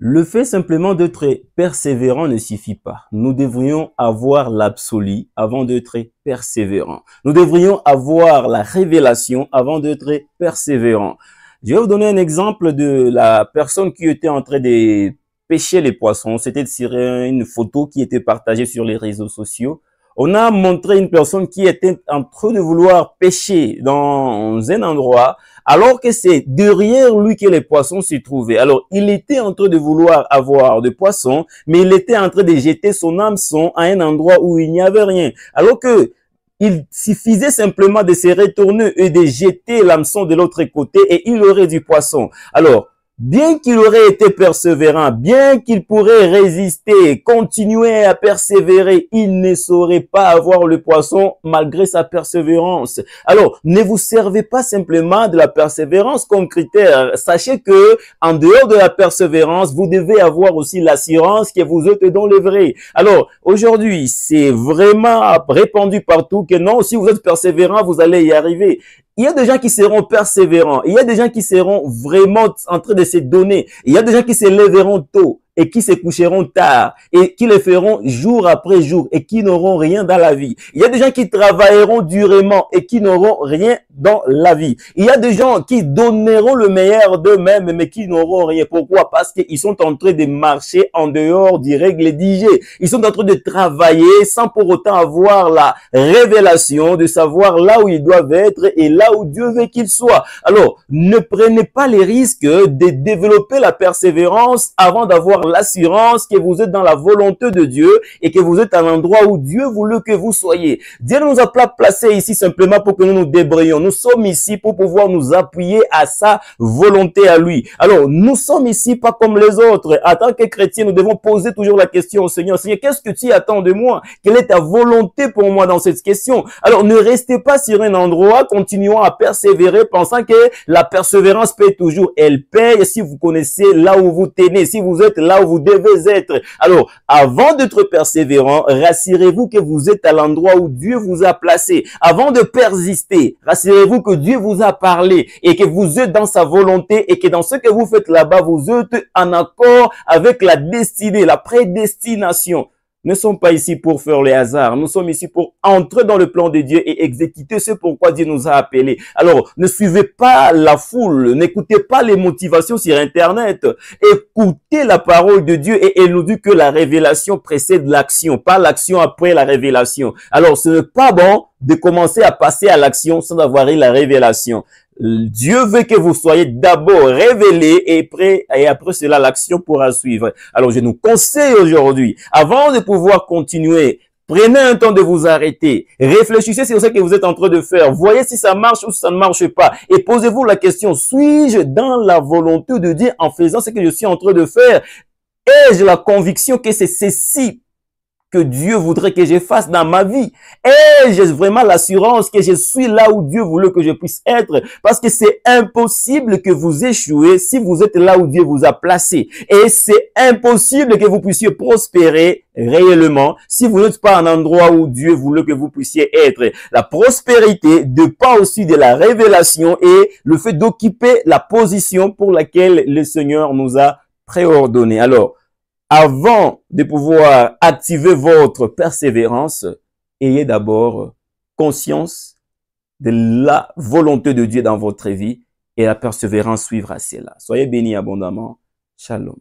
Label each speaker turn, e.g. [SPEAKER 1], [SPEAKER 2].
[SPEAKER 1] Le fait simplement d'être persévérant ne suffit pas. Nous devrions avoir l'absolu avant d'être persévérant. Nous devrions avoir la révélation avant d'être persévérant. Je vais vous donner un exemple de la personne qui était en train de pêcher les poissons. C'était sur une photo qui était partagée sur les réseaux sociaux. On a montré une personne qui était en train de vouloir pêcher dans un endroit, alors que c'est derrière lui que les poissons se trouvaient. Alors, il était en train de vouloir avoir des poissons, mais il était en train de jeter son hameçon à un endroit où il n'y avait rien. Alors que il suffisait simplement de se retourner et de jeter l'hameçon de l'autre côté et il aurait du poisson. Alors, bien qu'il aurait été persévérant, bien qu'il pourrait résister, continuer à persévérer, il ne saurait pas avoir le poisson malgré sa persévérance. Alors, ne vous servez pas simplement de la persévérance comme critère. Sachez que, en dehors de la persévérance, vous devez avoir aussi l'assurance que vous êtes dans le vrai. Alors, aujourd'hui, c'est vraiment répandu partout que non, si vous êtes persévérant, vous allez y arriver. Il y a des gens qui seront persévérants. Il y a des gens qui seront vraiment en train de se donner. Il y a des gens qui se lèveront tôt et qui se coucheront tard et qui le feront jour après jour et qui n'auront rien dans la vie. Il y a des gens qui travailleront durement et qui n'auront rien dans la vie. Il y a des gens qui donneront le meilleur d'eux-mêmes mais qui n'auront rien. Pourquoi? Parce qu'ils sont en train de marcher en dehors des règles d'IG. Ils sont en train de travailler sans pour autant avoir la révélation de savoir là où ils doivent être et là où Dieu veut qu'ils soient. Alors, ne prenez pas les risques de développer la persévérance avant d'avoir l'assurance que vous êtes dans la volonté de Dieu et que vous êtes à l'endroit où Dieu voulait que vous soyez. Dieu ne nous a pas placés ici simplement pour que nous nous débrayions. Nous sommes ici pour pouvoir nous appuyer à sa volonté à lui. Alors, nous sommes ici pas comme les autres. En tant que chrétiens, nous devons poser toujours la question au Seigneur. Seigneur, qu'est-ce que tu attends de moi? Quelle est ta volonté pour moi dans cette question? Alors, ne restez pas sur un endroit, continuons à persévérer, pensant que la persévérance paye toujours. Elle paye si vous connaissez là où vous tenez, si vous êtes là où vous devez être. Alors, avant d'être persévérant, rassurez-vous que vous êtes à l'endroit où Dieu vous a placé. Avant de persister, rassurez-vous que Dieu vous a parlé et que vous êtes dans sa volonté et que dans ce que vous faites là-bas, vous êtes en accord avec la destinée, la prédestination. Nous ne sommes pas ici pour faire le hasard. Nous sommes ici pour entrer dans le plan de Dieu et exécuter ce pourquoi Dieu nous a appelés. Alors, ne suivez pas la foule. N'écoutez pas les motivations sur Internet. Écoutez la parole de Dieu et il nous dit que la révélation précède l'action, pas l'action après la révélation. Alors, ce n'est pas bon de commencer à passer à l'action sans avoir eu la révélation. Dieu veut que vous soyez d'abord révélés et après cela, l'action pourra suivre. Alors, je nous conseille aujourd'hui, avant de pouvoir continuer, prenez un temps de vous arrêter. Réfléchissez sur ce que vous êtes en train de faire. Voyez si ça marche ou si ça ne marche pas. Et posez-vous la question, suis-je dans la volonté de Dieu en faisant ce que je suis en train de faire? Ai-je la conviction que c'est ceci que Dieu voudrait que je fasse dans ma vie? Et j'ai vraiment l'assurance que je suis là où Dieu voulait que je puisse être. Parce que c'est impossible que vous échouez si vous êtes là où Dieu vous a placé. Et c'est impossible que vous puissiez prospérer réellement si vous n'êtes pas en endroit où Dieu voulait que vous puissiez être. La prospérité dépend aussi de la révélation et le fait d'occuper la position pour laquelle le Seigneur nous a préordonné. Alors, avant de pouvoir activer votre persévérance, ayez d'abord conscience de la volonté de Dieu dans votre vie et la persévérance suivra cela. Soyez bénis abondamment. Shalom.